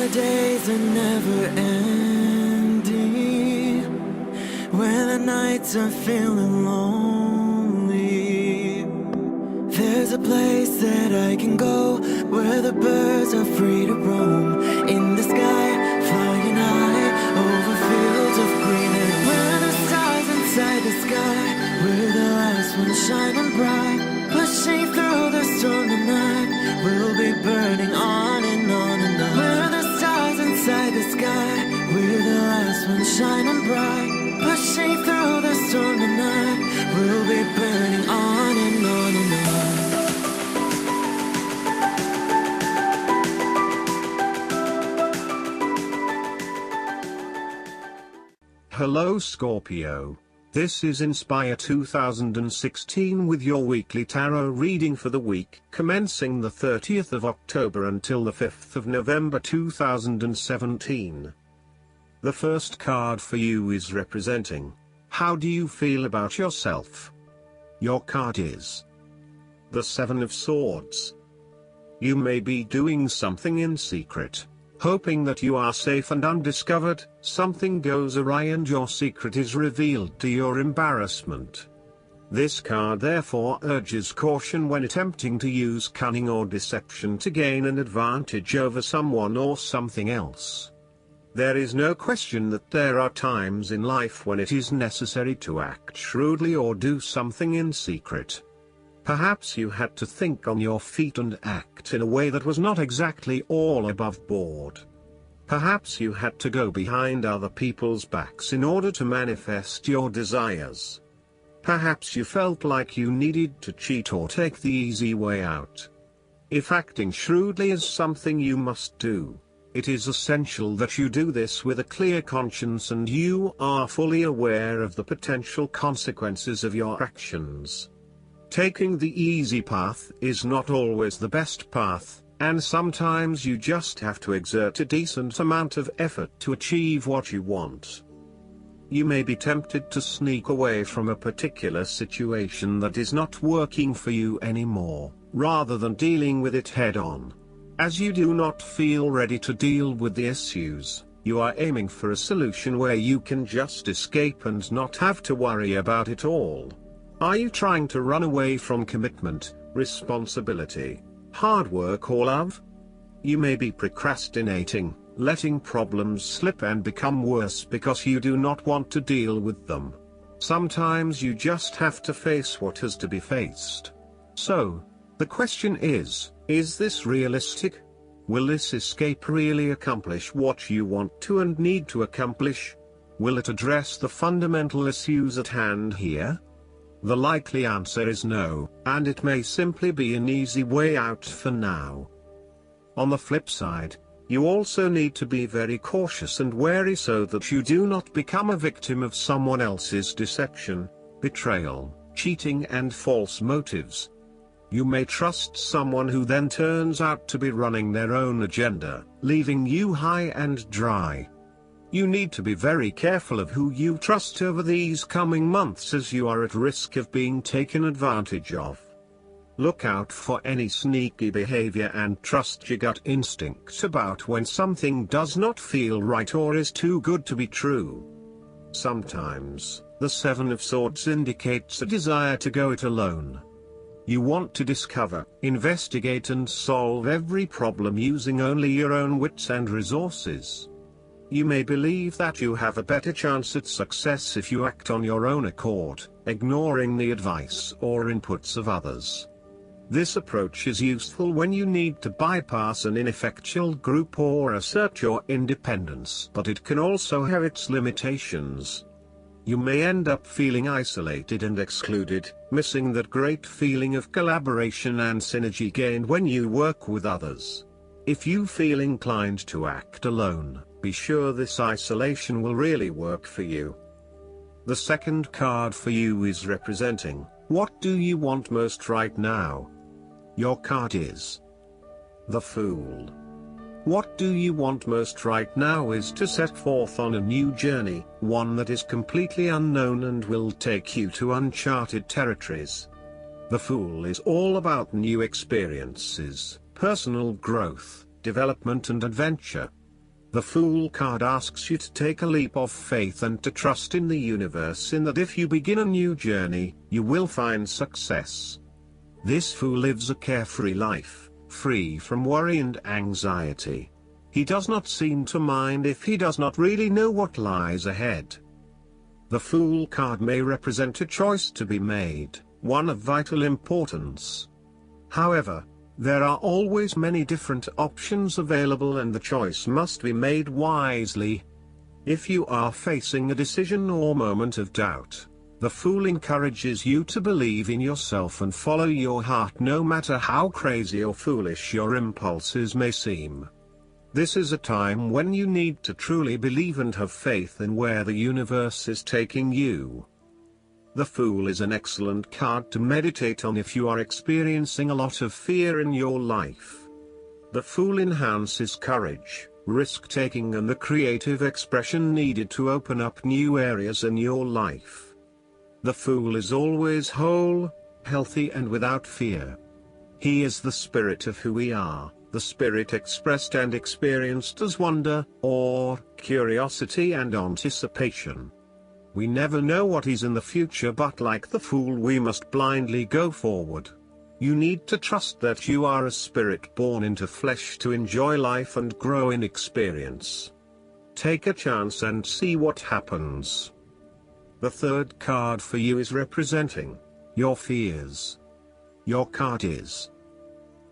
the days are never ending, when the nights are feeling lonely, there's a place that I can go, where the birds are free to roam, in the sky, flying high, over fields of green, and where the stars inside the sky, we're the last ones shining bright, pushing through the storm tonight, we'll be burning on and on and on. We're the stars inside the sky, we're the last ones shining bright, pushing through the storm tonight, we'll be burning on and on and on. Hello Scorpio. This is Inspire 2016 with your weekly tarot reading for the week commencing the 30th of October until the 5th of November 2017. The first card for you is representing, how do you feel about yourself? Your card is the Seven of Swords. You may be doing something in secret, hoping that you are safe and undiscovered. Something goes awry and your secret is revealed to your embarrassment. This card therefore urges caution when attempting to use cunning or deception to gain an advantage over someone or something else. There is no question that there are times in life when it is necessary to act shrewdly or do something in secret. Perhaps you had to think on your feet and act in a way that was not exactly all above board. Perhaps you had to go behind other people's backs in order to manifest your desires. Perhaps you felt like you needed to cheat or take the easy way out. If acting shrewdly is something you must do, it is essential that you do this with a clear conscience and you are fully aware of the potential consequences of your actions. Taking the easy path is not always the best path, and sometimes you just have to exert a decent amount of effort to achieve what you want. You may be tempted to sneak away from a particular situation that is not working for you anymore, rather than dealing with it head-on. As you do not feel ready to deal with the issues, you are aiming for a solution where you can just escape and not have to worry about it all. Are you trying to run away from commitment, responsibility, hard work or love? You may be procrastinating, letting problems slip and become worse because you do not want to deal with them. Sometimes you just have to face what has to be faced. So, the question is this realistic? Will this escape really accomplish what you want to and need to accomplish? Will it address the fundamental issues at hand here? The likely answer is no, and it may simply be an easy way out for now. On the flip side, you also need to be very cautious and wary so that you do not become a victim of someone else's deception, betrayal, cheating and false motives. You may trust someone who then turns out to be running their own agenda, leaving you high and dry. You need to be very careful of who you trust over these coming months as you are at risk of being taken advantage of. Look out for any sneaky behavior and trust your gut instincts about when something does not feel right or is too good to be true. Sometimes, the Seven of Swords indicates a desire to go it alone. You want to discover, investigate and solve every problem using only your own wits and resources. You may believe that you have a better chance at success if you act on your own accord, ignoring the advice or inputs of others. This approach is useful when you need to bypass an ineffectual group or assert your independence, but it can also have its limitations. You may end up feeling isolated and excluded, missing that great feeling of collaboration and synergy gained when you work with others. If you feel inclined to act alone, be sure this isolation will really work for you. The second card for you is representing, what do you want most right now? Your card is the Fool. What do you want most right now is to set forth on a new journey, one that is completely unknown and will take you to uncharted territories. The Fool is all about new experiences, personal growth, development and adventure. The Fool card asks you to take a leap of faith and to trust in the universe in that if you begin a new journey, you will find success. This Fool lives a carefree life, free from worry and anxiety. He does not seem to mind if he does not really know what lies ahead. The Fool card may represent a choice to be made, one of vital importance. However, there are always many different options available and the choice must be made wisely. If you are facing a decision or moment of doubt, the Fool encourages you to believe in yourself and follow your heart no matter how crazy or foolish your impulses may seem. This is a time when you need to truly believe and have faith in where the universe is taking you. The Fool is an excellent card to meditate on if you are experiencing a lot of fear in your life. The Fool enhances courage, risk-taking and the creative expression needed to open up new areas in your life. The Fool is always whole, healthy and without fear. He is the spirit of who we are, the spirit expressed and experienced as wonder, awe, curiosity and anticipation. We never know what is in the future, but like the Fool we must blindly go forward. You need to trust that you are a spirit born into flesh to enjoy life and grow in experience. Take a chance and see what happens. The third card for you is representing your fears. Your card is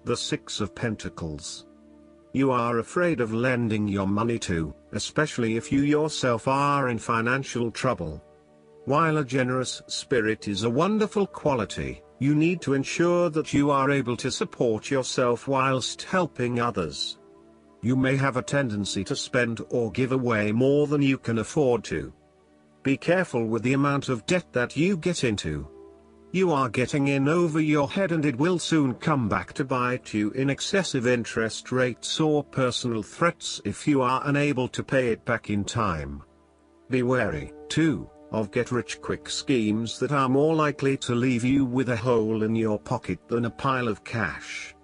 the Six of Pentacles. You are afraid of lending your money to, especially if you yourself are in financial trouble. While a generous spirit is a wonderful quality, you need to ensure that you are able to support yourself whilst helping others. You may have a tendency to spend or give away more than you can afford to. Be careful with the amount of debt that you get into. You are getting in over your head and it will soon come back to bite you in excessive interest rates or personal threats if you are unable to pay it back in time. Be wary, too, of get-rich-quick schemes that are more likely to leave you with a hole in your pocket than a pile of cash.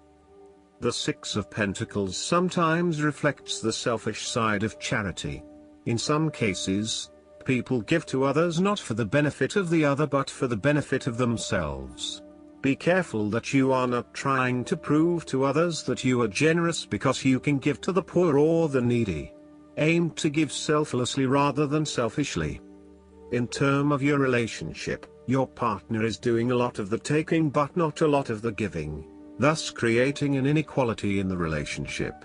The Six of Pentacles sometimes reflects the selfish side of charity. In some cases, people give to others not for the benefit of the other but for the benefit of themselves. Be careful that you are not trying to prove to others that you are generous because you can give to the poor or the needy. Aim to give selflessly rather than selfishly. In terms of your relationship, your partner is doing a lot of the taking but not a lot of the giving, thus creating an inequality in the relationship.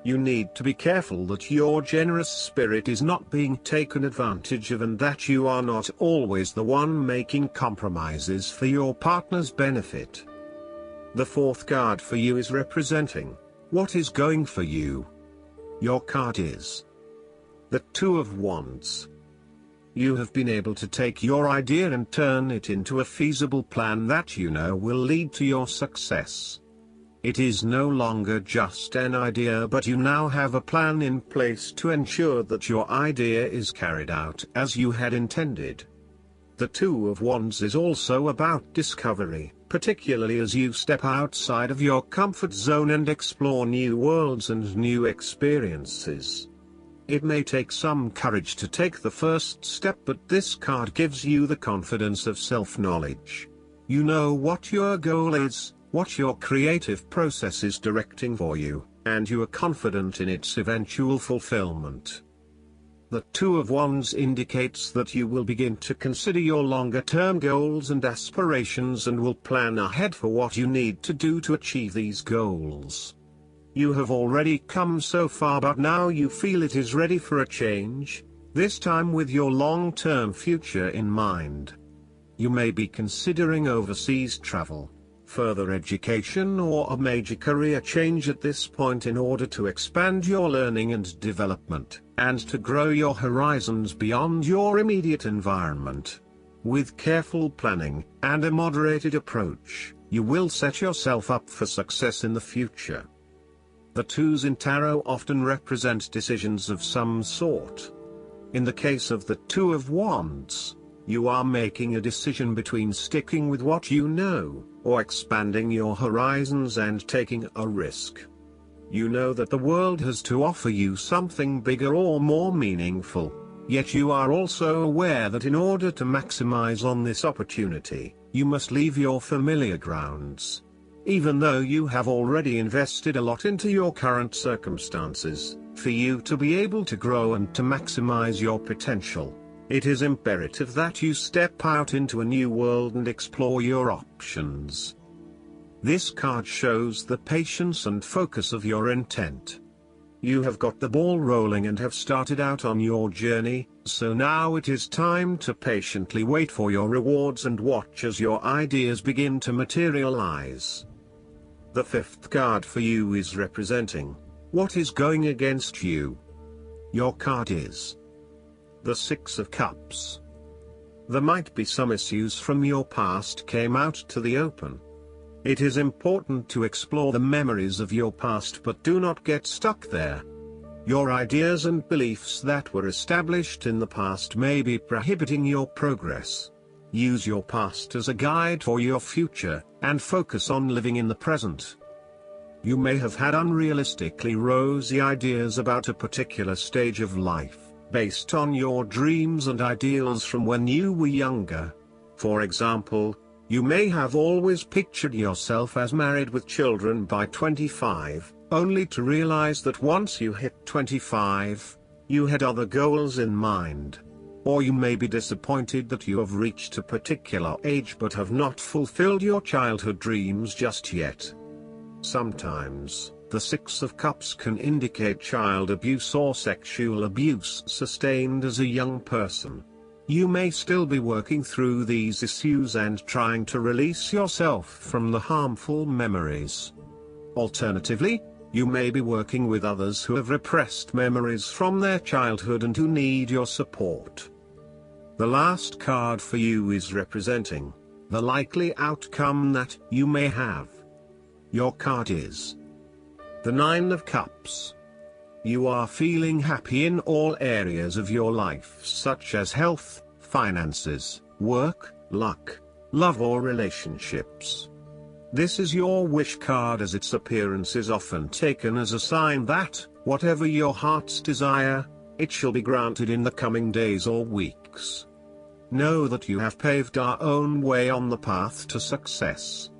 You need to be careful that your generous spirit is not being taken advantage of and that you are not always the one making compromises for your partner's benefit. The fourth card for you is representing what is going for you. Your card is the Two of Wands. You have been able to take your idea and turn it into a feasible plan that you know will lead to your success. It is no longer just an idea but you now have a plan in place to ensure that your idea is carried out as you had intended. The Two of Wands is also about discovery, particularly as you step outside of your comfort zone and explore new worlds and new experiences. It may take some courage to take the first step, but this card gives you the confidence of self-knowledge. You know what your goal is, what your creative process is directing for you, and you are confident in its eventual fulfillment. The Two of Wands indicates that you will begin to consider your longer-term goals and aspirations and will plan ahead for what you need to do to achieve these goals. You have already come so far, but now you feel it is ready for a change, this time with your long-term future in mind. You may be considering overseas travel, further education or a major career change at this point in order to expand your learning and development, and to grow your horizons beyond your immediate environment. With careful planning, and a moderated approach, you will set yourself up for success in the future. The twos in tarot often represent decisions of some sort. In the case of the Two of Wands, you are making a decision between sticking with what you know, or expanding your horizons and taking a risk. You know that the world has to offer you something bigger or more meaningful. Yet you are also aware that in order to maximize on this opportunity, you must leave your familiar grounds. Even though you have already invested a lot into your current circumstances, for you to be able to grow and to maximize your potential, it is imperative that you step out into a new world and explore your options. This card shows the patience and focus of your intent. You have got the ball rolling and have started out on your journey, so now it is time to patiently wait for your rewards and watch as your ideas begin to materialize. The fifth card for you is representing what is going against you. Your card is the Six of Cups. There might be some issues from your past came out to the open. It is important to explore the memories of your past, but do not get stuck there. Your ideas and beliefs that were established in the past may be prohibiting your progress. Use your past as a guide for your future, and focus on living in the present. You may have had unrealistically rosy ideas about a particular stage of life, based on your dreams and ideals from when you were younger. For example, you may have always pictured yourself as married with children by 25, only to realize that once you hit 25, you had other goals in mind. Or you may be disappointed that you have reached a particular age but have not fulfilled your childhood dreams just yet. Sometimes, the Six of Cups can indicate child abuse or sexual abuse sustained as a young person. You may still be working through these issues and trying to release yourself from the harmful memories. Alternatively, you may be working with others who have repressed memories from their childhood and who need your support. The last card for you is representing the likely outcome that you may have. Your card is the Nine of Cups. You are feeling happy in all areas of your life, such as health, finances, work, luck, love or relationships. This is your wish card, as its appearance is often taken as a sign that, whatever your heart's desire, it shall be granted in the coming days or weeks. Know that you have paved our own way on the path to success.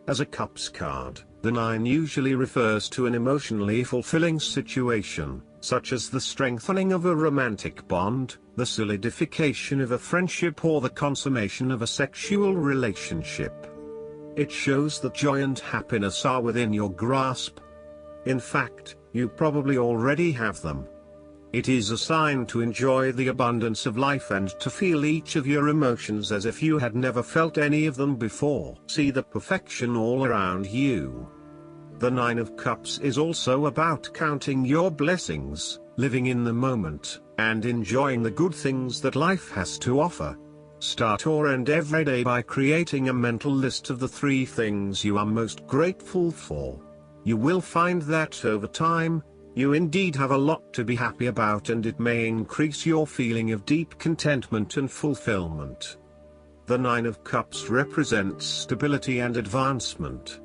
As a Cups card, the 9 usually refers to an emotionally fulfilling situation, such as the strengthening of a romantic bond, the solidification of a friendship or the consummation of a sexual relationship. It shows that joy and happiness are within your grasp. In fact, you probably already have them. It is a sign to enjoy the abundance of life and to feel each of your emotions as if you had never felt any of them before. See the perfection all around you. The Nine of Cups is also about counting your blessings, living in the moment, and enjoying the good things that life has to offer. Start or end every day by creating a mental list of the 3 things you are most grateful for. You will find that over time, you indeed have a lot to be happy about, and it may increase your feeling of deep contentment and fulfillment. The Nine of Cups represents stability and advancement.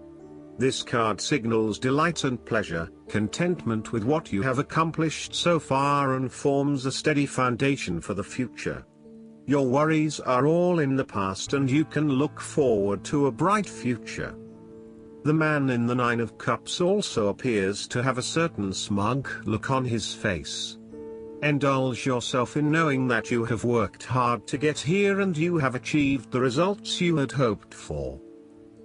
This card signals delight and pleasure, contentment with what you have accomplished so far, and forms a steady foundation for the future. Your worries are all in the past and you can look forward to a bright future. The man in the Nine of Cups also appears to have a certain smug look on his face. Indulge yourself in knowing that you have worked hard to get here and you have achieved the results you had hoped for.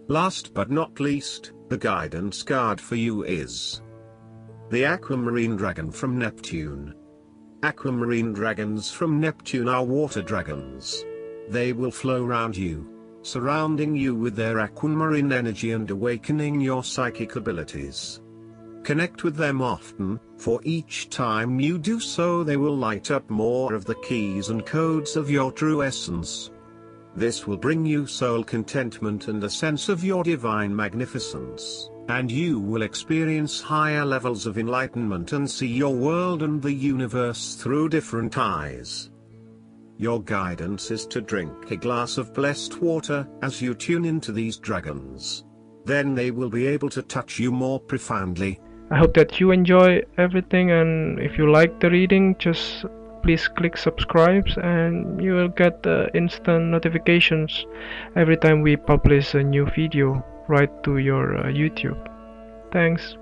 Last but not least, the guidance card for you is the Aquamarine Dragon from Neptune. Aquamarine dragons from Neptune are water dragons. They will flow round you, surrounding you with their aquamarine energy and awakening your psychic abilities. Connect with them often, for each time you do so they will light up more of the keys and codes of your true essence. This will bring you soul contentment and a sense of your divine magnificence, and you will experience higher levels of enlightenment and see your world and the universe through different eyes. Your guidance is to drink a glass of blessed water as you tune into these dragons. Then they will be able to touch you more profoundly, I hope that you enjoy everything, and if you like the reading, just please click subscribe and you will get instant notifications every time we publish a new video right to your YouTube. Thanks.